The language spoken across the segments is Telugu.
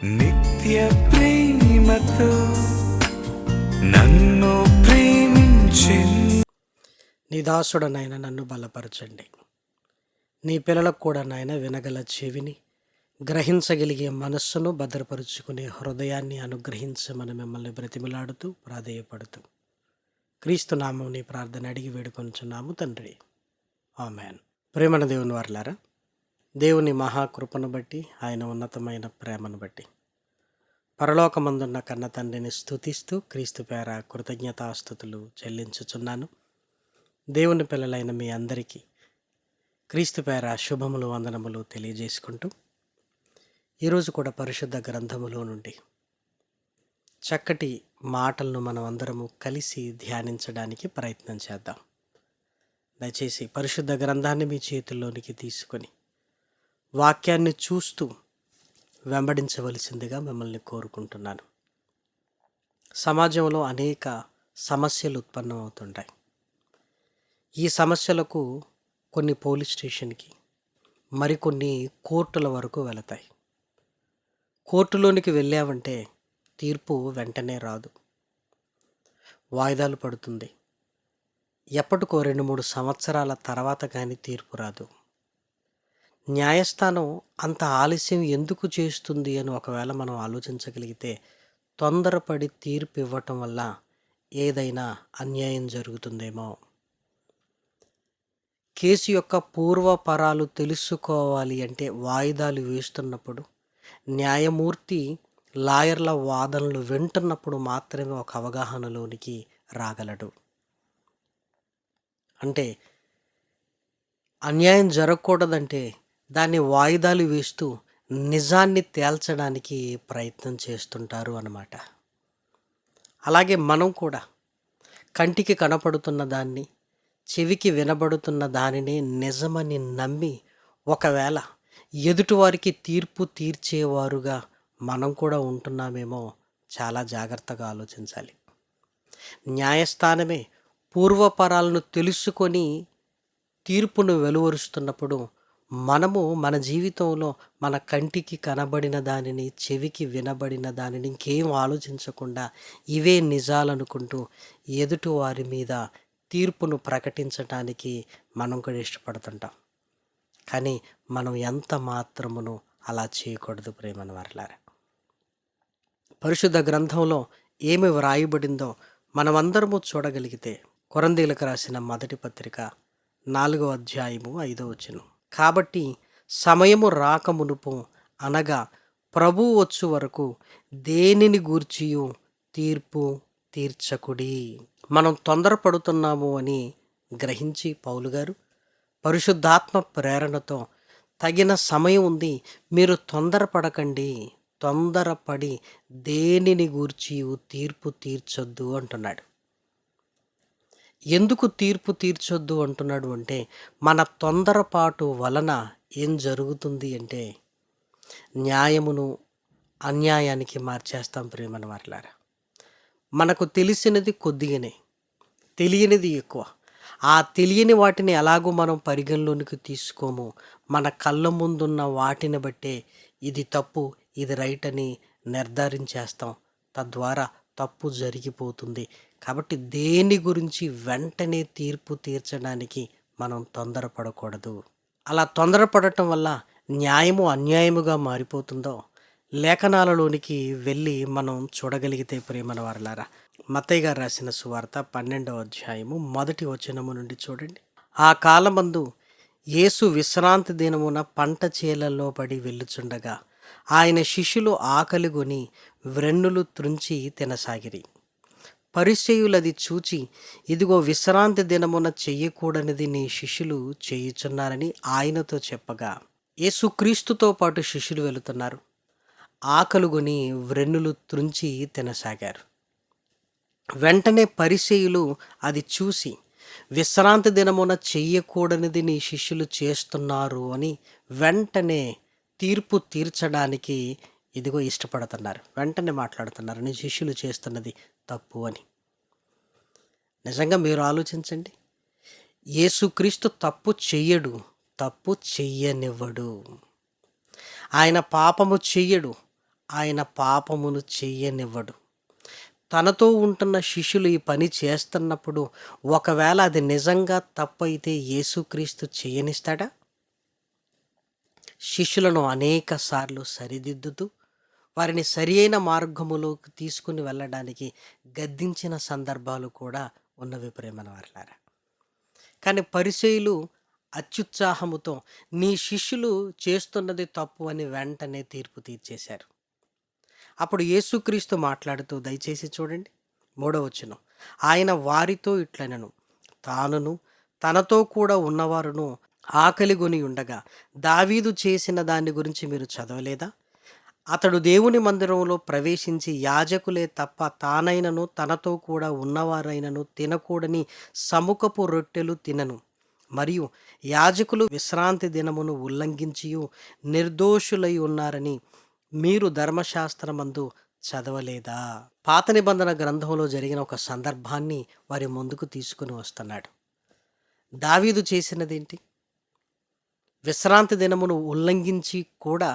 నిత్య ప్రేమతో నన్ను ప్రేమించెను. నీ దాసుడనైనా నన్ను బలపరచండి. నీ పిల్లలకు కూడా నాయన వినగల చెవిని, గ్రహించగలిగే మనస్సును, భద్రపరుచుకునే హృదయాన్ని అనుగ్రహించమని మిమ్మల్ని బ్రతిమిలాడుతూ ప్రాధేయపడుతూ క్రీస్తు నామం నీ ప్రార్థన అడిగి వేడుకొంచున్నాము తండ్రి. ఆమెన్. ప్రేమన దేవుని వారలారా, దేవుని మహాకృపను బట్టి, ఆయన ఉన్నతమైన ప్రేమను బట్టి పరలోకమందున్న కన్న తండ్రిని స్తుతిస్తూ క్రీస్తు పేర కృతజ్ఞతాస్తుతులు చెల్లించుచున్నాను. దేవుని పిల్లలైన మీ అందరికీ క్రీస్తు పేర శుభములు, వందనములు తెలియజేసుకుంటూ ఈరోజు కూడా పరిశుద్ధ గ్రంథములో నుండి చక్కటి మాటలను మనం అందరము కలిసి ధ్యానించడానికి ప్రయత్నం చేద్దాం. దయచేసి పరిశుద్ధ గ్రంథాన్ని మీ చేతుల్లోనికి తీసుకొని వాక్యాన్ని చూస్తూ వెంబడించవలసిందిగా మిమ్మల్ని కోరుకుంటున్నాను. సమాజంలో అనేక సమస్యలు ఉత్పన్నమవుతుంటాయి. ఈ సమస్యలకు కొన్ని పోలీస్ స్టేషన్కి, మరికొన్ని కోర్టుల వరకు వెళతాయి. కోర్టులోనికి వెళ్ళామంటే తీర్పు వెంటనే రాదు, వాయిదాలు పడుతుంది. ఎప్పటికో 2-3 సంవత్సరాల తర్వాత కానీ తీర్పు రాదు. న్యాయస్థానం అంత ఆలస్యం ఎందుకు చేస్తుంది అని ఒకవేళ మనం ఆలోచించగలిగితే, తొందరపడి తీర్పు ఇవ్వటం వల్ల ఏదైనా అన్యాయం జరుగుతుందేమో. కేసు యొక్క పూర్వపరాలు తెలుసుకోవాలి అంటే వాయిదాలు వేస్తున్నప్పుడు, న్యాయమూర్తి లాయర్ల వాదనలు వింటున్నప్పుడు మాత్రమే ఒక అవగాహనలోనికి రాగలడు. అంటే అన్యాయం జరగకూడదంటే దాన్ని వాయిదాలు వేస్తూ నిజాన్ని తేల్చడానికి ప్రయత్నం చేస్తుంటారు అన్నమాట. అలాగే మనం కూడా కంటికి కనపడుతున్న దాన్ని, చెవికి వినబడుతున్న దానిని నిజమని నమ్మి ఒకవేళ ఎదుటివారికి తీర్పు తీర్చేవారుగా మనం కూడా ఉంటున్నామేమో చాలా జాగ్రత్తగా ఆలోచించాలి. న్యాయస్థానమే పూర్వపరాలను తెలుసుకొని తీర్పును వెలువరుస్తున్నప్పుడు మనము మన జీవితంలో మన కంటికి కనబడిన దానిని, చెవికి వినబడిన దానిని ఇంకేం ఆలోచించకుండా ఇవే నిజాలనుకుంటూ ఎదుటివారి మీద తీర్పును ప్రకటించడానికి మనం కూడా ఇష్టపడుతుంటాం. కానీ మనం ఎంత మాత్రమును అలా చేయకూడదు ప్రేమన వారలారా. పరిశుద్ధ గ్రంథంలో ఏమి వ్రాయబడిందో మనమందరము చూడగలిగితే, కొరంథీయులకు రాసిన మొదటి పత్రిక 4వ అధ్యాయము 5వ వచనం. కాబట్టి సమయము రాకమునుపు, అనగా ప్రభువు వచ్చు వరకు దేనిని గూర్చియు తీర్పు తీర్చకుడి. మనం తొందరపడుతున్నాము అని గ్రహించి పౌలు గారు పరిశుద్ధాత్మ ప్రేరణతో తగిన సమయం ఉంది, మీరు తొందరపడకండి, తొందరపడి దేనిని గూర్చి తీర్పు తీర్చొద్దు అంటున్నాడు. ఎందుకు తీర్పు తీర్చొద్దు అంటున్నాడు అంటే, మన తొందరపాటు వలన ఏం జరుగుతుంది అంటే న్యాయమును అన్యాయానికి మార్చేస్తాం ప్రేమన వారలారా. మనకు తెలిసినది కొద్దిగానే, తెలియనిది ఎక్కువ. ఆ తెలియని వాటిని ఎలాగో మనం పరిగణలోనికి తీసుకోము. మన కళ్ళ ముందున్న వాటిని బట్టే ఇది తప్పు, ఇది రైట్ అని నిర్ధారించేస్తాం. తద్వారా తప్పు జరిగిపోతుంది. కాబట్టి దేని గురించి వెంటనే తీర్పు తీర్చడానికి మనం తొందరపడకూడదు. అలా తొందరపడటం వల్ల న్యాయము అన్యాయముగా మారిపోతుందో లేఖనాలలోనికి వెళ్ళి మనం చూడగలిగితే ప్రేమన వారలారా, మత్తయి గారు రాసిన సువార్త 12వ అధ్యాయము 1వ వచనము నుండి చూడండి. ఆ కాలమందు యేసు విశ్రాంతి దినమున పంట చేలల్లో పడి వెళ్ళుచుండగా ఆయన శిష్యులు ఆకలిగొని వ్రెన్నులు త్రుంచి తినసాగిరి. పరిసయ్యులది చూచి, ఇదిగో విశ్రాంతి దినమున చెయ్యకూడనిది నీ శిష్యులు చేయుచున్నారని ఆయనతో చెప్పగా, యేసుక్రీస్తుతో పాటు శిష్యులు వెళుతున్నారు. ఆకలుగొని వ్రెన్నులు త్రుంచి తినసాగారు. వెంటనే పరిసయ్యులు అది చూసి, విశ్రాంతి దినమున చెయ్యకూడనిది నీ శిష్యులు చేస్తున్నారు అని వెంటనే తీర్పు తీర్చడానికి ఇదిగో ఇష్టపడుతున్నారు. వెంటనే మాట్లాడుతున్నారు, నీ శిష్యులు చేస్తున్నది తప్పు అని. నిజంగా మీరు ఆలోచించండి, యేసుక్రీస్తు తప్పు చెయ్యడు, తప్పు చెయ్యనివ్వడు. ఆయన పాపము చెయ్యడు, ఆయన పాపమును చెయ్యనివ్వడు. తనతో ఉంటున్న శిష్యులు ఈ పని చేస్తున్నప్పుడు ఒకవేళ అది నిజంగా తప్పైతే యేసుక్రీస్తు చేయనిస్తాడా? శిష్యులను అనేక సార్లు సరిదిద్దుతూ వారిని సరియైన మార్గములోకి తీసుకుని వెళ్ళడానికి గద్దించిన సందర్భాలు కూడా ఉన్నవి ప్రేమన వారలారా. కానీ పరిసయ్యులు అత్యుత్సాహముతో నీ శిష్యులు చేస్తున్నది తప్పు అని వెంటనే తీర్పు తీర్చేశారు. అప్పుడు యేసుక్రీస్తు మాట్లాడుతూ దయచేసి చూడండి 3వ వచనం. ఆయన వారితో ఇట్లనెను, తానును తనతో కూడా ఉన్నవారును ఆకలిగొని ఉండగా దావీదు చేసిన దాన్ని గురించి మీరు చదవలేదా? అతడు దేవుని మందిరంలో ప్రవేశించి యాజకులే తప్ప తానైనను తనతో కూడా ఉన్నవారైనను తినకూడని సముఖపు రొట్టెలు తినను, మరియు యాజకులు విశ్రాంతి దినమును ఉల్లంఘించియు నిర్దోషులై ఉన్నారని మీరు ధర్మశాస్త్రమందు చదవలేదా? పాత నిబంధన గ్రంథంలో జరిగిన ఒక సందర్భాన్ని వారి ముందుకు తీసుకుని వస్తున్నాడు. దావీదు చేసినదేంటి? విశ్రాంతి దినమును ఉల్లంఘించి కూడా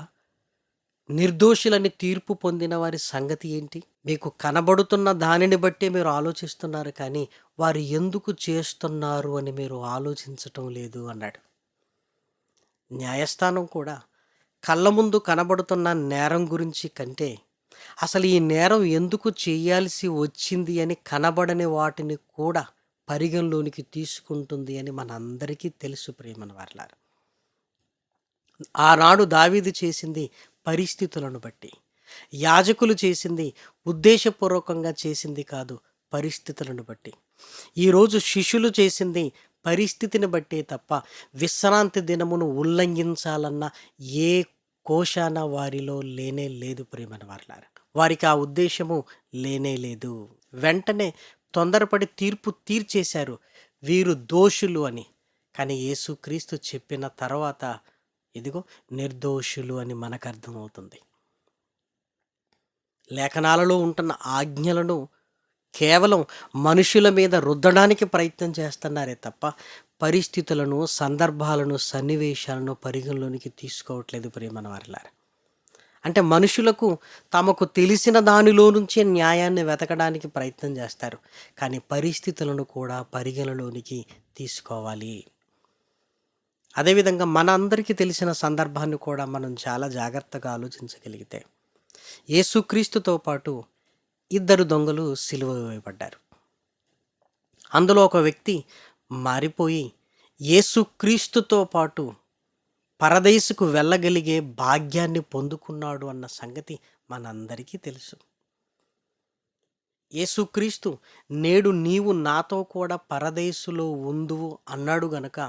నిర్దోషులని తీర్పు పొందిన వారి సంగతి ఏంటి? మీకు కనబడుతున్న దానిని బట్టే మీరు ఆలోచిస్తున్నారు, కానీ వారు ఎందుకు చేస్తున్నారు అని మీరు ఆలోచించటం లేదు అన్నాడు. న్యాయస్థానం కూడా కళ్ళ ముందు కనబడుతున్న నేరం గురించి కంటే అసలు ఈ నేరం ఎందుకు చేయాల్సి వచ్చింది అని కనబడని వాటిని కూడా పరిగణలోనికి తీసుకుంటుంది అని మనందరికీ తెలుసు ప్రియమైన వారలారా. ఆనాడు దావీదు చేసింది పరిస్థితులను బట్టి, యాజకులు చేసింది ఉద్దేశపూర్వకంగా చేసింది కాదు, పరిస్థితులను బట్టి. ఈరోజు శిష్యులు చేసింది పరిస్థితిని బట్టే తప్ప విశ్రాంతి దినమును ఉల్లంఘించాలన్న ఏ కోశాన వారిలో లేనే లేదు ప్రియమైన వారలారా. వారికి ఆ ఉద్దేశము లేనే లేదు. వెంటనే తొందరపడి తీర్పు తీర్చేశారు వీరు దోషులు అని. కానీ యేసుక్రీస్తు చెప్పిన తర్వాత ఇదిగో నిర్దోషులు అని మనకు అర్థమవుతుంది. లేఖనాలలో ఉంటున్న ఆజ్ఞలను కేవలం మనుషుల మీద రుద్దడానికి ప్రయత్నం చేస్తున్నారే తప్ప పరిస్థితులను, సందర్భాలను, సన్నివేశాలను పరిగణలోనికి తీసుకోవట్లేదు ప్రియమైన వారలారా. అంటే మనుషులకు తమకు తెలిసిన దానిలో నుంచే న్యాయాన్ని వెతకడానికి ప్రయత్నం చేస్తారు, కానీ పరిస్థితులను కూడా పరిగణలోనికి తీసుకోవాలి. అదేవిధంగా మన అందరికీ తెలిసిన సందర్భాన్ని కూడా మనం చాలా జాగ్రత్తగా ఆలోచించగలిగితే, యేసుక్రీస్తుతో పాటు 2 దొంగలు సిలువ వేయబడ్డారు. అందులో ఒక వ్యక్తి మారిపోయి యేసుక్రీస్తుతో పాటు పరదేశుకు వెళ్ళగలిగే భాగ్యాన్ని పొందుకున్నాడు అన్న సంగతి మనందరికీ తెలుసు. యేసుక్రీస్తు నేడు నీవు నాతో కూడా పరదేశులో ఉందువు అన్నాడు గనక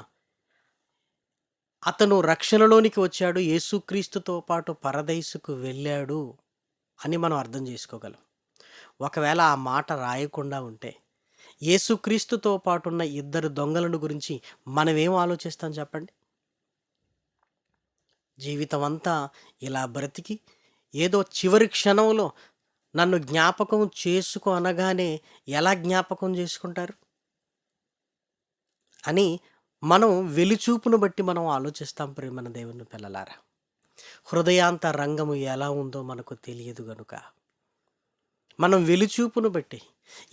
అతను రక్షణలోనికి వచ్చాడు, యేసుక్రీస్తుతో పాటు పరదేశుకు వెళ్ళాడు అని మనం అర్థం చేసుకోగలం. ఒకవేళ ఆ మాట రాయకుండా ఉంటే యేసుక్రీస్తుతో పాటున్న 2 దొంగలను గురించి మనం ఏం ఆలోచిస్తాం చెప్పండి? జీవితం అంతా ఇలా బ్రతికి ఏదో చివరి క్షణంలో నన్ను జ్ఞాపకం చేసుకో అనగానే ఎలా జ్ఞాపకం చేసుకుంటారు అని మనం వెలిచూపును బట్టి మనం ఆలోచిస్తాం ప్రియమైన దేవుని పిల్లలారా. హృదయాంత రంగము ఎలా ఉందో మనకు తెలియదు గనుక మనం వెలిచూపును బట్టి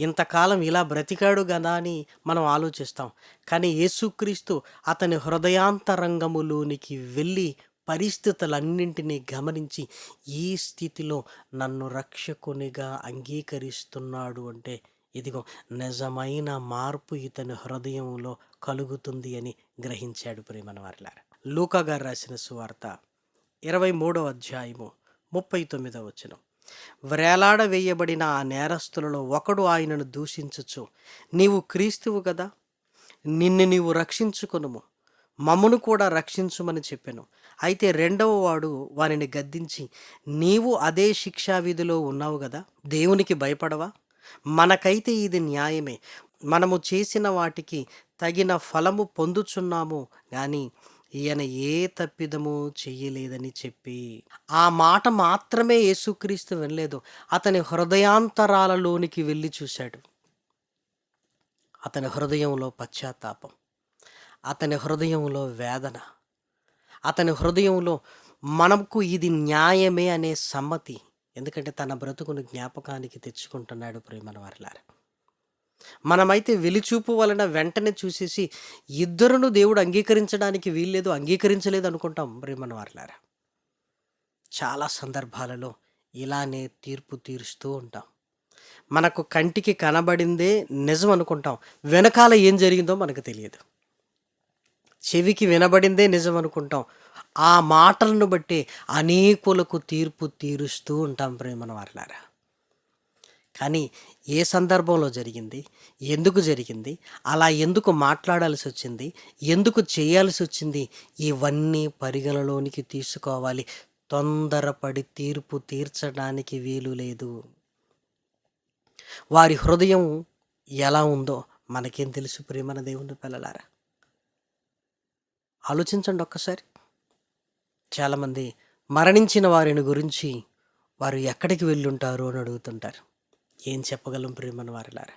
ఇంతకాలం ఇలా బ్రతికాడు కదా అని మనం ఆలోచిస్తాం. కానీ యేసుక్రీస్తు అతని హృదయాంతరంగములోనికి వెళ్ళి పరిస్థితులన్నింటినీ గమనించి ఈ స్థితిలో నన్ను రక్షకునిగా అంగీకరిస్తున్నాడు అంటే ఇదిగో నిజమైన మార్పు ఇతని హృదయంలో కలుగుతుంది అని గ్రహించాడు ప్రియమైన వారలారా. లూకా గారు రాసిన సువార్త 23వ అధ్యాయము 39వ వచనం. వ్రేలాడ వేయబడిన ఆ నేరస్తులలో ఒకడు ఆయనను దూషించుచు, నీవు క్రీస్తువు కదా, నిన్ను నీవు రక్షించుకొనుము, మమ్మును కూడా రక్షించుమని చెప్పెను. అయితే రెండవ వాడు వారిని గద్దించి, నీవు అదే శిక్షా విధిలో ఉన్నావు కదా, దేవునికి భయపడవా? మనకైతే ఇది న్యాయమే, మనము చేసిన వాటికి తగిన ఫలము పొందుచున్నాము కానీ ఈయన ఏ తప్పిదము చెయ్యలేదని చెప్పి. ఆ మాట మాత్రమే యేసుక్రీస్తు వినలేదు, అతని హృదయాంతరాలలోనికి వెళ్ళి చూశాడు. అతని హృదయంలో పశ్చాత్తాపం, అతని హృదయంలో వేదన, అతని హృదయంలో మనకు ఇది న్యాయమే అనే సమ్మతి ఎందుకంటే తన బ్రతుకును జ్ఞాపకానికి తెచ్చుకుంటున్నాడు ప్రియమైన వారలారా. మనమైతే వెలిచూపు వలన వెంటనే చూసేసి ఇద్దరును దేవుడు అంగీకరించడానికి వీల్లేదు, అంగీకరించలేదు అనుకుంటాం ప్రియమైన వారలారా. చాలా సందర్భాలలో ఇలానే తీర్పు తీరుస్తూ ఉంటాం. మనకు కంటికి కనబడిందే నిజం అనుకుంటాం, వెనకాల ఏం జరిగిందో మనకు తెలియదు. చెవికి వినబడిందే నిజం అనుకుంటాం, ఆ మాటలను బట్టి అనేకులకు తీర్పు తీరుస్తూ ఉంటాం ప్రేమన వారలారా. కానీ ఏ సందర్భంలో జరిగింది, ఎందుకు జరిగింది, అలా ఎందుకు మాట్లాడాల్సి వచ్చింది, ఎందుకు చేయాల్సి వచ్చింది, ఇవన్నీ పరిగణలోనికి తీసుకోవాలి. తొందరపడి తీర్పు తీర్చడానికి వీలు లేదు. వారి హృదయం ఎలా ఉందో మనకేం తెలుసు ప్రియమైన దేవుని పిల్లలారా. ఆలోచించండి ఒక్కసారి. చాలామంది మరణించిన వారిని గురించి వారు ఎక్కడికి వెళ్ళుంటారు అని అడుగుతుంటారు. ఏం చెప్పగలం ప్రియమైన వారిలారా?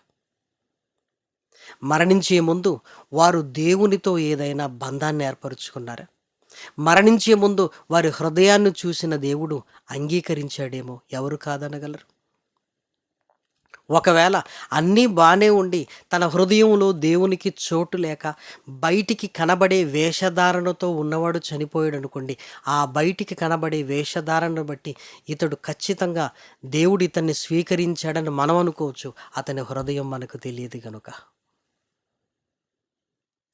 మరణించే ముందు వారు దేవునితో ఏదైనా బంధాన్ని ఏర్పరచుకున్నారా? మరణించే ముందు వారి హృదయాన్ని చూసిన దేవుడు అంగీకరించాడేమో, ఎవరు కాదనగలరు? ఒకవేళ అన్నీ బాగానే ఉండి తన హృదయంలో దేవునికి చోటు లేక బయటికి కనబడే వేషధారణతో ఉన్నవాడు చనిపోయాడు అనుకోండి, ఆ బయటికి కనబడే వేషధారణను బట్టి ఇతడు ఖచ్చితంగా దేవుడు ఇతన్ని స్వీకరించాడని మనం అనుకోవచ్చు. అతని హృదయం మనకు తెలియదు కనుక.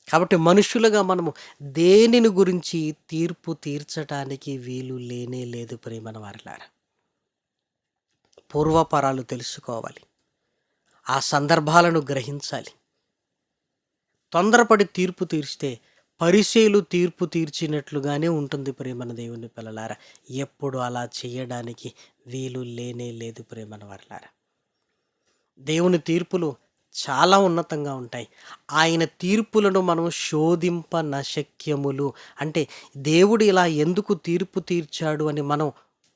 కాబట్టి మనుషులుగా మనము దేనిని గురించి తీర్పు తీర్చడానికి వీలు లేనే లేదు ప్రియమైన వారిలారా. పూర్వపరాలు తెలుసుకోవాలి, ఆ సందర్భాలను గ్రహించాలి. తొందరపడి తీర్పు తీర్చితే పరిసేలు తీర్పు తీర్చినట్లుగానే ఉంటుంది ప్రేమన దేవుని పిల్లలారా. ఎప్పుడు అలా చేయడానికి వీలు లేనే లేదు ప్రేమన వారలారా. దేవుని తీర్పులు చాలా ఉన్నతంగా ఉంటాయి. ఆయన తీర్పులను మనం శోధింపనశక్యములు. అంటే దేవుడు ఇలా ఎందుకు తీర్పు తీర్చాడు అని మనం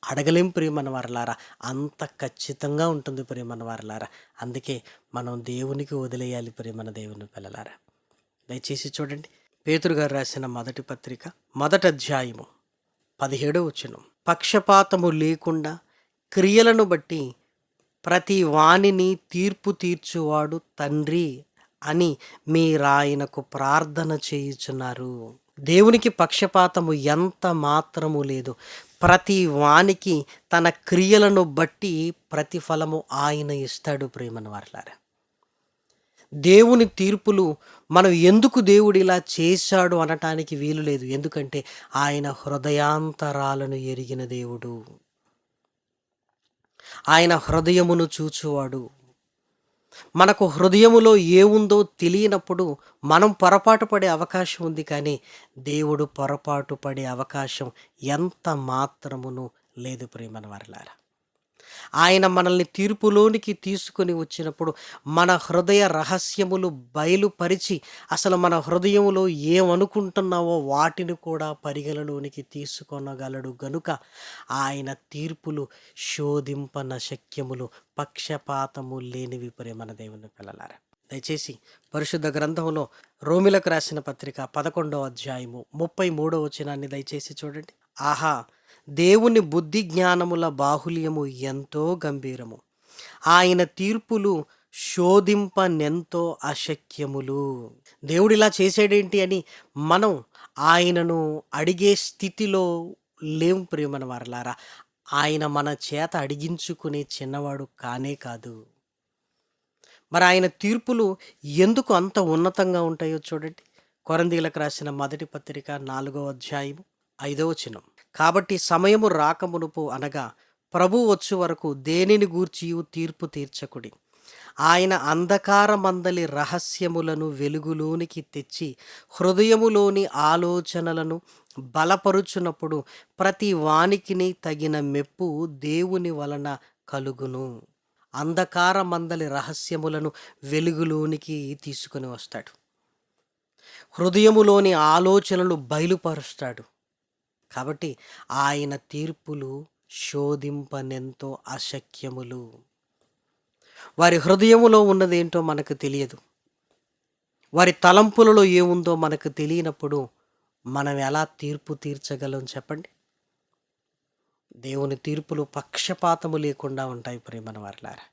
అడగలేం ప్రియమైన వారలారా. అంత ఖచ్చితంగా ఉంటుంది ప్రియమైన వారలారా. అందుకే మనం దేవునికి వదిలేయాలి ప్రియమైన దేవుని పిల్లలారా. దయచేసి చూడండి, పేతురు గారు రాసిన మొదటి పత్రిక 1వ అధ్యాయము 17వ వచనం. పక్షపాతము లేకుండా క్రియలను బట్టి ప్రతి వానిని తీర్పు తీర్చువాడు తండ్రి అని మీరాయనకు ప్రార్థన చేయుచున్నారు. దేవునికి పక్షపాతము ఎంత మాత్రము లేదు. ప్రతి వానికి తన క్రియలను బట్టి ప్రతిఫలము ఆయన ఇస్తాడు ప్రేమన వారలారా. దేవుని తీర్పులు మనం ఎందుకు దేవుడు ఇలా చేశాడు అనటానికి వీలు లేదు. ఎందుకంటే ఆయన హృదయాంతరాలను ఎరిగిన దేవుడు, ఆయన హృదయమును చూచువాడు. మనకు హృదయములో ఏముందో తెలియనప్పుడు మనం పొరపాటు పడే అవకాశం ఉంది, కానీ దేవుడు పొరపాటు పడే అవకాశం ఎంత మాత్రమును లేదు ప్రియమైన వారలారా. ఆయన మనల్ని తీర్పులోనికి తీసుకొని వచ్చినప్పుడు మన హృదయ రహస్యములు బయలుపరిచి అసలు మన హృదయంలో ఏమనుకుంటున్నావో వాటిని కూడా పరిగణలోనికి తీసుకొనగలడు గనుక ఆయన తీర్పులు శోధింపనశక్యములు, పక్షపాతము లేనివి ప్రేమన దేవుని పిల్లలారా. దయచేసి పరిశుద్ధ గ్రంథంలో రోమిలకు రాసిన పత్రిక 11వ అధ్యాయము 33వ వచనాన్ని దయచేసి చూడండి. ఆహా, దేవుని బుద్ధి జ్ఞానముల బాహుల్యము ఎంతో గంభీరము, ఆయన తీర్పులు శోధింపనెంతో అశక్యములు. దేవుడు ఇలా చేసాడేంటి అని మనం ఆయనను అడిగే స్థితిలో లేవు ప్రియమైన వారలారా. ఆయన మన చేత అడిగించుకునే చిన్నవాడు కానే కాదు. మరి ఆయన తీర్పులు ఎందుకు అంత ఉన్నతంగా ఉంటాయో చూడండి. కొరింథీయులకు రాసిన మొదటి పత్రిక 4వ అధ్యాయము 5వ వచనం. కాబట్టి సమయము రాకమునుపు అనగా ప్రభు వచ్చు వరకు దేనిని గూర్చియు తీర్పు తీర్చకుడి. ఆయన అంధకారమందలి రహస్యములను వెలుగులోనికి తెచ్చి హృదయములోని ఆలోచనలను బలపరుచునప్పుడు ప్రతి వానికిని తగిన మెప్పు దేవుని వలన కలుగును. అంధకారమందలి రహస్యములను వెలుగులోనికి తీసుకుని వస్తాడు. హృదయములోని ఆలోచనలు బయలుపరుస్తాడు. కాబట్టి ఆయన తీర్పులు శోధింపనెంతో అశక్యములు. వారి హృదయములో ఉన్నదేంటో మనకు తెలియదు. వారి తలంపులలో ఏముందో మనకు తెలియనప్పుడు మనం ఎలా తీర్పు తీర్చగలం చెప్పండి. దేవుని తీర్పులు పక్షపాతము లేకుండా ఉంటాయి ప్రియమైన వారలారా.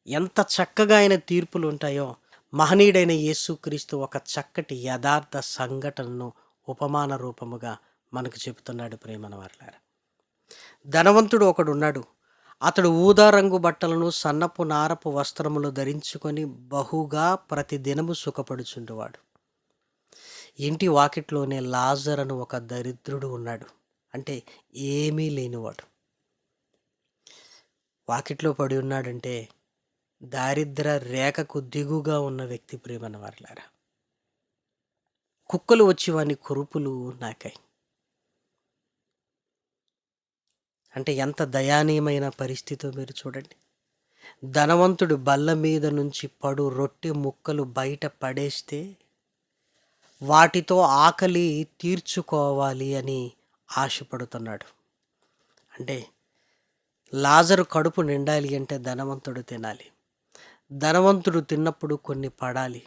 ఎంత చక్కగా ఆయన తీర్పులు ఉంటాయో మహనీయుడైన యేసుక్రీస్తు ఒక చక్కటి యథార్థ సంఘటనను ఉపమాన రూపముగా మనకు చెబుతున్నాడు ప్రియమైన వారలారా. ధనవంతుడు ఒకడున్నాడు. అతడు ఊదా రంగు బట్టలను సన్నపు నారపు వస్త్రములు ధరించుకొని బహుగా ప్రతిదినము సుఖపడుచుండువాడు. ఇంటి వాకిట్లోనే లాజరను ఒక దరిద్రుడు ఉన్నాడు. అంటే ఏమీ లేనివాడు. వాకిట్లో పడి ఉన్నాడంటే దారిద్ర రేఖకు దిగుగా ఉన్న వ్యక్తి ప్రియమైన వారలారా. కుక్కలు వచ్చి వాని కురుపులు నాకాయి. అంటే ఎంత దయానీయమైన పరిస్థితో మీరు చూడండి. ధనవంతుడు బల్ల మీద నుంచి పడు రొట్టె ముక్కలు బయట పడేస్తే వాటితో ఆకలి తీర్చుకోవాలి అని ఆశపడుతున్నాడు. అంటే లాజరు కడుపు నిండాలి అంటే ధనవంతుడు తినాలి. ధనవంతుడు తిన్నప్పుడు కొన్ని పడాలి.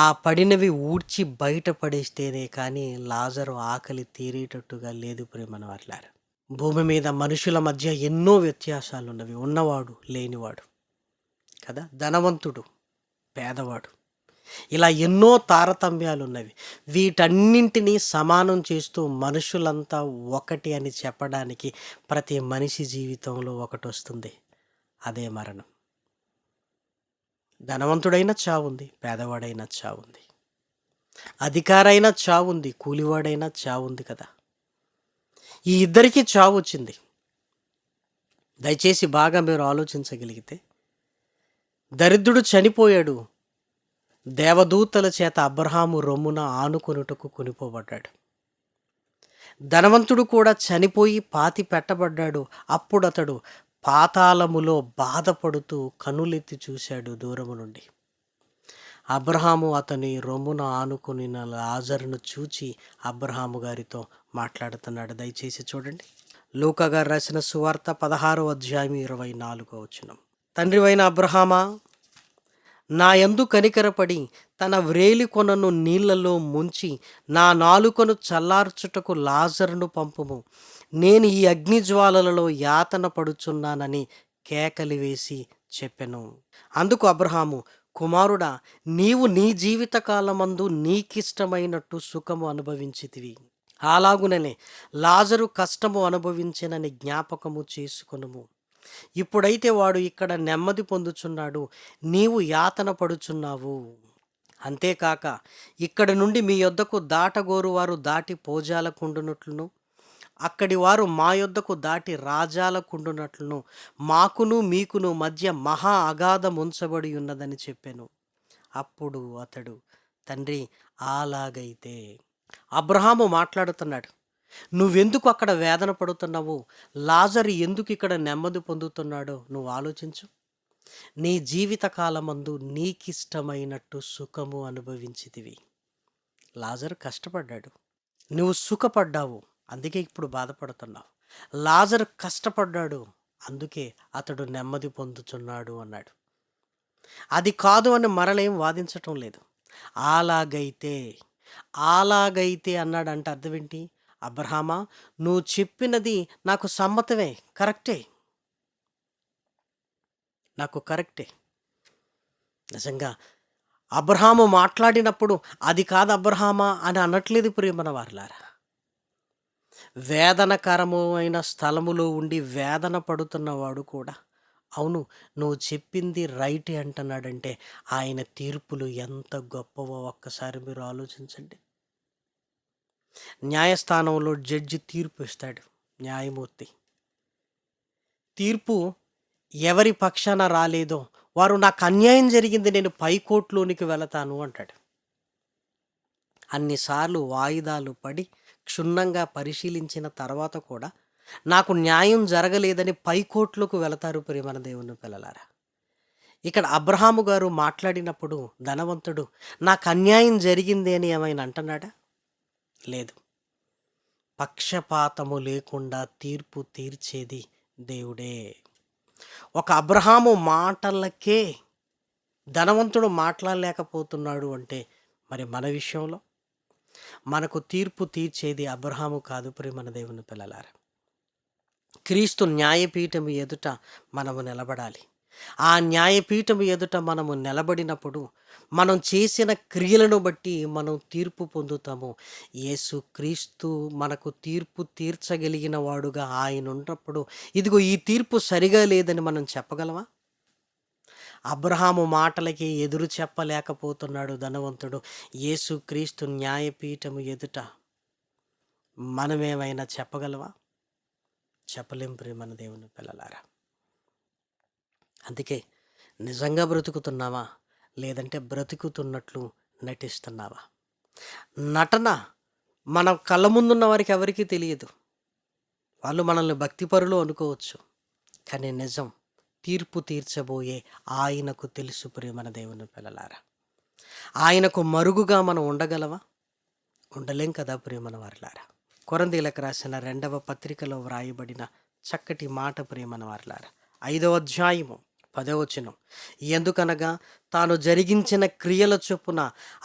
ఆ పడినవి ఊడ్చి బయట పడేస్తేనే కానీ లాజరు ఆకలి తీరేటట్టుగా లేదు ప్రియమైన వారలారా. భూమి మీద మనుషుల మధ్య ఎన్నో వ్యత్యాసాలు ఉన్నవి. ఉన్నవాడు లేనివాడు కదా, ధనవంతుడు పేదవాడు, ఇలా ఎన్నో తారతమ్యాలు ఉన్నవి. వీటన్నింటినీ సమానం చేస్తూ మనుషులంతా ఒకటి అని చెప్పడానికి ప్రతి మనిషి జీవితంలో ఒకటి వస్తుంది, అదే మరణం. ధనవంతుడైనా చావుంది, పేదవాడైనా చావుంది, అధికారైనా చావుంది, కూలివాడైనా చావుంది కదా. ఈ ఇద్దరికీ చావు వచ్చింది. దయచేసి బాగా మీరు ఆలోచించగలిగితే, దరిద్రుడు చనిపోయాడు. దేవదూతల చేత అబ్రహాము రొమ్మున ఆనుకొనుటకు కొనిపోబడ్డాడు. ధనవంతుడు కూడా చనిపోయి పాతి పెట్టబడ్డాడు. అప్పుడు అతడు పాతాళములో బాధపడుతూ కనులెత్తి చూశాడు దూరము నుండి. అబ్రహాము అతని రొమ్మున ఆనుకుని లాజరును చూచి అబ్రహాము గారితో మాట్లాడుతున్నాడు. దయచేసి చూడండి. లూకా గారు రాసిన సువార్త 16వ అధ్యాయం 24వ వచనం. తండ్రివైన అబ్రహామా, నా యందు కనికరపడి తన వ్రేలి కొనను నీళ్లలో ముంచి నా నాలుకను చల్లార్చుటకు లాజరును పంపుము. నేను ఈ అగ్నిజ్వాలలలో యాతన పడుచున్నానని కేకలి వేసి చెప్పెను. అందుకు అబ్రహాము, కుమారుడా, నీవు నీ జీవితకాలమందు నీకిష్టమైనట్టు సుఖము అనుభవించితివి. అలాగుననే లాజరు కష్టము అనుభవించినని జ్ఞాపకము చేసుకొనుము. ఇప్పుడైతే వాడు ఇక్కడ నెమ్మది పొందుచున్నాడు, నీవు యాతన పడుచున్నావు. అంతేకాక ఇక్కడ నుండి మీ యొద్దకు దాటగోరు వారు దాటి పోజాలకుండునట్లును, అక్కడి వారు మా యొద్దకు దాటి రాజాలకుండునట్లును మాకును మీకును మధ్య మహా అగాధం ఉంచబడి ఉన్నదని చెప్పాను. అప్పుడు అతడు, తండ్రి, అలాగైతే. అబ్రహాము మాట్లాడుతున్నాడు, నువ్వెందుకు అక్కడ వేదన పడుతున్నావు? లాజరు ఎందుకు ఇక్కడ నెమ్మది పొందుతున్నాడో నువ్వు ఆలోచించు. నీ జీవితకాలమందు నీకిష్టమైనట్టు సుఖము అనుభవించితివి. లాజరు కష్టపడ్డాడు, నువ్వు సుఖపడ్డావు, అందుకే ఇప్పుడు బాధపడుతున్నావు. లాజరు కష్టపడ్డాడు, అందుకే అతడు నెమ్మది పొందుతున్నాడు అన్నాడు. అది కాదు అని మరలేం వాదించటం లేదు. అలాగైతే, అలాగైతే అన్నాడంటే అర్థం ఏంటి? అబ్రహామా, నువ్వు చెప్పినది నాకు సమ్మతమే, కరెక్టే, నాకు కరెక్టే. నిజంగా అబ్రహాము మాట్లాడినప్పుడు అది కాదు అబ్రహామా అని అనట్లేదు ప్రియమైన వారలారా. వేదనకరమైన స్థలములో ఉండి వేదన పడుతున్నవాడు కూడా అవును నువ్వు చెప్పింది రైటే అంటున్నాడంటే ఆయన తీర్పులు ఎంత గొప్పవో ఒక్కసారి మీరు ఆలోచించండి. న్యాయస్థానంలో జడ్జి తీర్పు ఇస్తాడు, న్యాయమూర్తి. తీర్పు ఎవరి పక్షాన రాలేదో వారు నాకు అన్యాయం జరిగింది, నేను పైకోట్లోనికి వెళతాను అంటాడు. అన్నిసార్లు వాయిదాలు పడి క్షుణ్ణంగా పరిశీలించిన తర్వాత కూడా నాకు న్యాయం జరగలేదని పైకోట్లకు వెళతారు ప్రియమైన దేవుని పిల్లలారా. ఇక్కడ అబ్రహాము గారు మాట్లాడినప్పుడు ధనవంతుడు నాకు అన్యాయం జరిగింది అని ఏమైనా అంటున్నాడా? లేదు. పక్షపాతము లేకుండా తీర్పు తీర్చేది దేవుడే. ఒక అబ్రహాము మాటలకే ధనవంతుడు మాట్లాడలేకపోతున్నాడు అంటే మరి మన విషయంలో మనకు తీర్పు తీర్చేది అబ్రహాము కాదు ప్రియమైన దేవుని పిల్లలారా. క్రీస్తు న్యాయపీఠము ఎదుట మనము నిలబడాలి. ఆ న్యాయపీఠము ఎదుట మనము నిలబడినప్పుడు మనం చేసిన క్రియలను బట్టి మనం తీర్పు పొందుతాము. యేసుక్రీస్తు మనకు తీర్పు తీర్చగలిగిన వాడుగా ఆయన ఉన్నప్పుడు, ఇదిగో ఈ తీర్పు సరిగా లేదని మనం చెప్పగలమా? అబ్రహాము మాటలకి ఎదురు చెప్పలేకపోతున్నాడు ధనవంతుడు. యేసుక్రీస్తు న్యాయపీఠము ఎదుట మనమేమైనా చెప్పగలవా? చెప్పలేం ప్రియమైన దేవుని పిల్లలారా. అందుకే నిజంగా బ్రతుకుతున్నావా? లేదంటే బ్రతుకుతున్నట్లు నటిస్తున్నావా? నటన మన కళ్ళ ముందున్న వారికి ఎవరికీ తెలియదు. వాళ్ళు మనల్ని భక్తిపరులు అనుకోవచ్చు. కానీ నిజం తీర్పు తీర్చబోయే ఆయనకు తెలుసు ప్రియమైన దేవుని పిల్లలారా. ఆయనకు మరుగుగా మనం ఉండగలవా? ఉండలేం కదా ప్రియమైన వారలారా. కొరింథీయులకు రాసిన 2వ పత్రికలో వ్రాయబడిన చక్కటి మాట ప్రియమైన వారలారా. 5వ అధ్యాయము 10వ వచనం. ఎందుకనగా తాను జరిగించిన క్రియల చొప్పున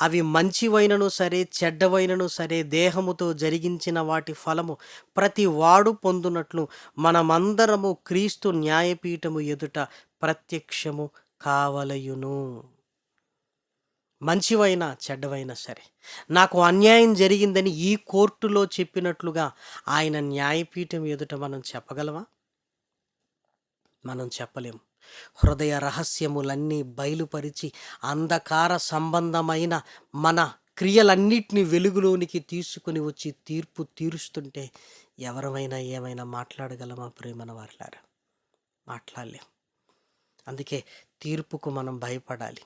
అవి మంచివైనను సరే చెడ్డవైనను సరే దేహముతో జరిగించిన వాటి ఫలము ప్రతి వాడు పొందునట్లు మనమందరము క్రీస్తు న్యాయపీఠము ఎదుట ప్రత్యక్షము కావలయును. మంచివైనా చెడ్డవైనా సరే నాకు అన్యాయం జరిగిందని ఈ కోర్టులో చెప్పినట్లుగా ఆయన న్యాయపీఠం ఎదుట మనం చెప్పగలమా? మనం చెప్పలేము. హృదయ రహస్యములన్నీ బయలుపరిచి అంధకార సంబంధమైన మన క్రియలన్నిటిని వెలుగులోనికి తీసుకుని వచ్చి తీర్పు తీరుస్తుంటే ఎవరమైనా ఏమైనా మాట్లాడగలమా ప్రేమన వారలారా? మాట్లాడలేం. అందుకే తీర్పుకు మనం భయపడాలి.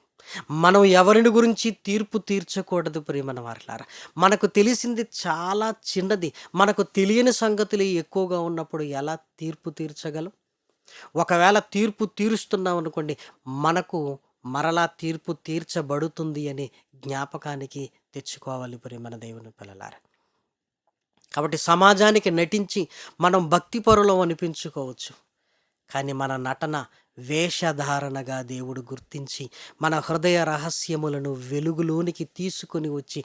మనం ఎవరిని గురించి తీర్పు తీర్చకూడదు ప్రియమైన వారలారా. మనకు తెలిసింది చాలా చిన్నది. మనకు తెలియని సంగతులు ఎక్కువగా ఉన్నప్పుడు ఎలా తీర్పు తీర్చగలం? ఒకవేళ తీర్పు తీరుస్తున్నాం అనుకోండి, మనకు మరలా తీర్పు తీర్చబడుతుంది అని జ్ఞాపకానికి తెచ్చుకోవాలి ప్రియమైన దేవుని పిల్లలారా. కాబట్టి సమాజానికి నటించి మనం భక్తిపరులం అనిపించుకోవచ్చు. కానీ మన నటన వేషధారణగా దేవుడు గుర్తించి మన హృదయ రహస్యములను వెలుగులోనికి తీసుకొని వచ్చి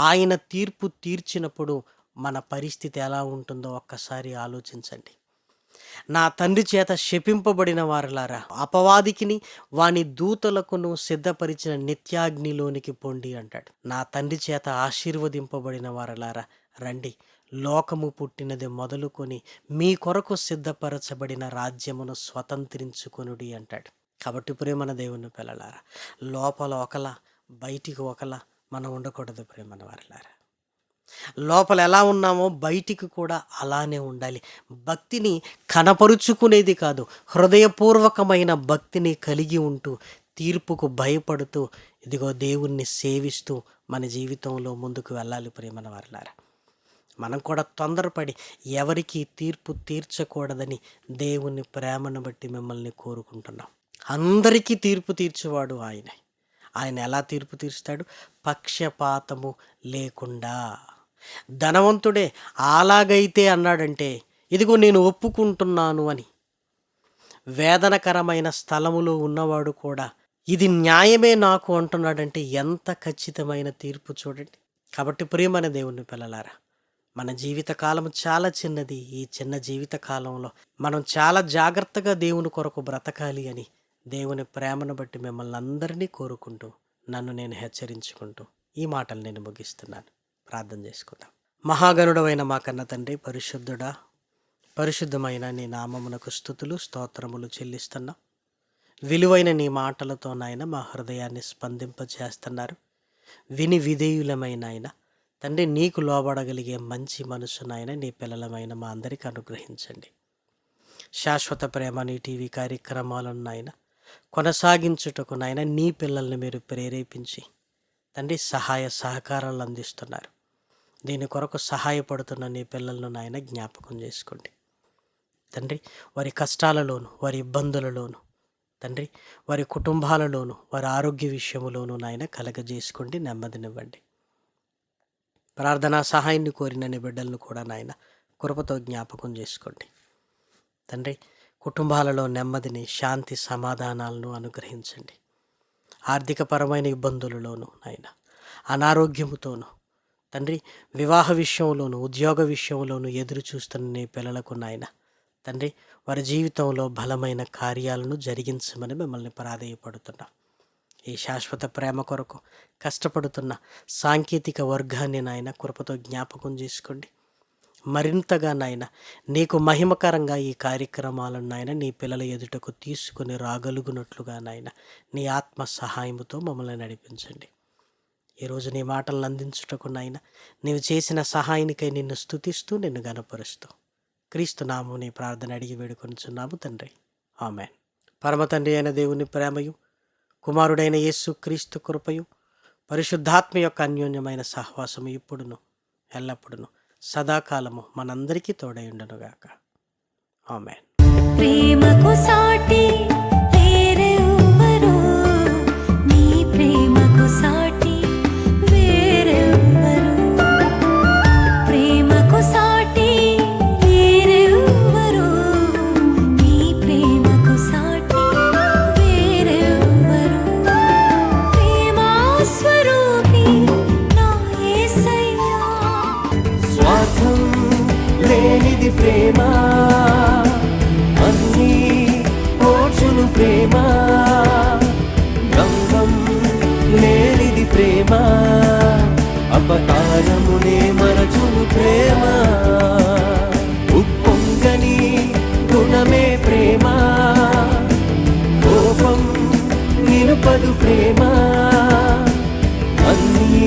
ఆయన తీర్పు తీర్చినప్పుడు మన పరిస్థితి ఎలా ఉంటుందో ఒక్కసారి ఆలోచించండి. నా తండ్రి చేత శపింపబడిన వారలారా, అపవాదికిని వాని దూతలకును సిద్ధపరిచిన నిత్యాగ్నిలోనికి పొండి అంటాడు. నా తండ్రి చేత ఆశీర్వదింపబడిన వారలారా రండి, లోకము పుట్టినది మొదలుకొని మీ కొరకు సిద్ధపరచబడిన రాజ్యమును స్వతంత్రించుకొనుడి అంటాడు. కాబట్టి ప్రేమన దేవుని పిల్లలారా, లోపల ఒకలా బయటికి ఒకలా మనం ఉండకూడదు ప్రేమన వారలారా. లోపల ఎలా ఉన్నామో బయటికి కూడా అలానే ఉండాలి. భక్తిని కనపరుచుకునేది కాదు, హృదయపూర్వకమైన భక్తిని కలిగి ఉంటూ తీర్పుకు భయపడుతూ ఇదిగో దేవుణ్ణి సేవిస్తూ మన జీవితంలో ముందుకు వెళ్ళాలి ప్రేమన వారలారా. మనం కూడా తొందరపడి ఎవరికి తీర్పు తీర్చకూడదని దేవుని ప్రేమను బట్టి మిమ్మల్ని కోరుకుంటున్నాం. అందరికీ తీర్పు తీర్చేవాడు ఆయనే. ఆయన ఎలా తీర్పు తీరుస్తాడు? పక్షపాతము లేకుండా. ధనవంతుడే అలాగైతే అన్నాడంటే ఇదిగో నేను ఒప్పుకుంటున్నాను అని. వేదనకరమైన స్థలములో ఉన్నవాడు కూడా ఇది న్యాయమే నాకు అంటున్నాడంటే ఎంత ఖచ్చితమైన తీర్పు చూడండి. కాబట్టి ప్రియమైన దేవుని పిల్లలారా, మన జీవితకాలం చాలా చిన్నది. ఈ చిన్న జీవితకాలంలో మనం చాలా జాగ్రత్తగా దేవుని కొరకు బ్రతకాలి అని దేవుని ప్రేమను బట్టి మిమ్మల్ని అందరినీ కోరుకుంటూ నన్ను నేను హెచ్చరించుకుంటూ ఈ మాటలు నేను ముగిస్తున్నాను. ప్రార్థన చేసుకుందాం. మహాగణుడవైన మా కన్న తండ్రి, పరిశుద్ధుడా, పరిశుద్ధమైన నీ నామమునకు స్తుతులు స్తోత్రములు చెల్లిస్తున్నాం. విలువైన నీ మాటలతో నాయన మా హృదయాన్ని స్పందింపచేస్తున్నారు. విని విధేయులమైన ఆయన తండ్రి, నీకు లోబడగలిగే మంచి మనసునైనా నీ పిల్లలమైన మా అందరికీ అనుగ్రహించండి. శాశ్వత ప్రేమ నీ టీవీ కార్యక్రమాలను నాయన కొనసాగించుటకు నాయన నీ పిల్లల్ని మీరు ప్రేరేపించి తండ్రి సహాయ సహకారాలు అందిస్తున్నారు. దీని కొరకు సహాయపడుతున్న నీ పిల్లలను నాయన జ్ఞాపకం చేసుకోండి తండ్రి. వారి కష్టాలలోను, వారి ఇబ్బందులలోను తండ్రి, వారి కుటుంబాలలోను, వారి ఆరోగ్య విషయంలోనూ నాయన కలగజేసుకోండి, నెమ్మదినివ్వండి. ప్రార్థనా సహాయాన్ని కోరిన నీ బిడ్డలను కూడా నాయన కృపతో జ్ఞాపకం చేసుకోండి తండ్రి. కుటుంబాలలో నెమ్మదిని, శాంతి, సమాధానాలను అనుగ్రహించండి. ఆర్థికపరమైన ఇబ్బందులలోనూ నాయన అనారోగ్యముతోనూ తండ్రి, వివాహ విషయంలోనూ ఉద్యోగ విషయంలోనూ ఎదురు చూస్తున్న నీ పిల్లలకు నాయన తండ్రి, వారి జీవితంలో బలమైన కార్యాలను జరిగించమని మిమ్మల్ని ప్రాధేయపడుతున్నాం. ఈ శాశ్వత ప్రేమ కొరకు కష్టపడుతున్న సాంకేతిక వర్గాన్ని నాయన కృపతో జ్ఞాపకం చేసుకోండి. మరింతగా నాయన నీకు మహిమకరంగా ఈ కార్యక్రమాలను నాయన నీ పిల్లల ఎదుటకు తీసుకుని రాగలుగునట్లుగా నాయన నీ ఆత్మ సహాయముతో మమ్మల్ని నడిపించండి. ఈరోజు నీ మాటలను అందించుటకు నాయన నీవు చేసిన సహాయానికై నిన్ను స్తుతిస్తూ నిన్ను గనపరుస్తూ క్రీస్తు నామము నీ ప్రార్థన అడిగి వేడుకొనుచున్నాము తండ్రి, ఆమేన్. పరమ తండ్రి అయిన దేవుని ప్రేమయు, కుమారుడైన యేసు క్రీస్తు కృపయు, పరిశుద్ధాత్మ యొక్క అన్యోన్యమైన సహవాసము ఇప్పుడును ఎల్లప్పుడును సదాకాలము మనందరికీ తోడైండునుగాక. ఆమేన్. ప్రేమకు సాటి వేరెవ్వరు, నీ ప్రేమకు సాటి వేరెవ్వరు, ప్రేమకు సాటి వేరెవ్వరు, నీ ప్రేమకు సాటి వేరెవ్వరు. ప్రేమా స్వరూపి నా యేసయ్యా, స్వార్థం లేనిది ప్రేమ, అన్నీ ఓర్చును ప్రేమ, గంగం లేనిది ప్రేమ, అపకారమునే మరచును ప్రేమ, ఉప్పొంగని గుణమే ప్రేమ, కోపం నిలుపదు ప్రేమ, అన్నీ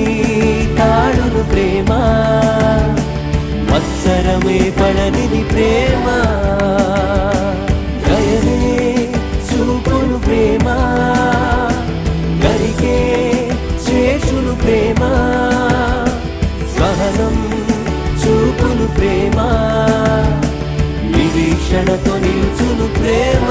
తాడును ప్రేమ, మత్సరమే పడనిది ప్రేమ, దయనే చూపును ప్రేమ, గరికే చేచును ప్రేమ, సహనం చూపును ప్రేమ, నిరీక్షణతో నిలుచును ప్రేమ.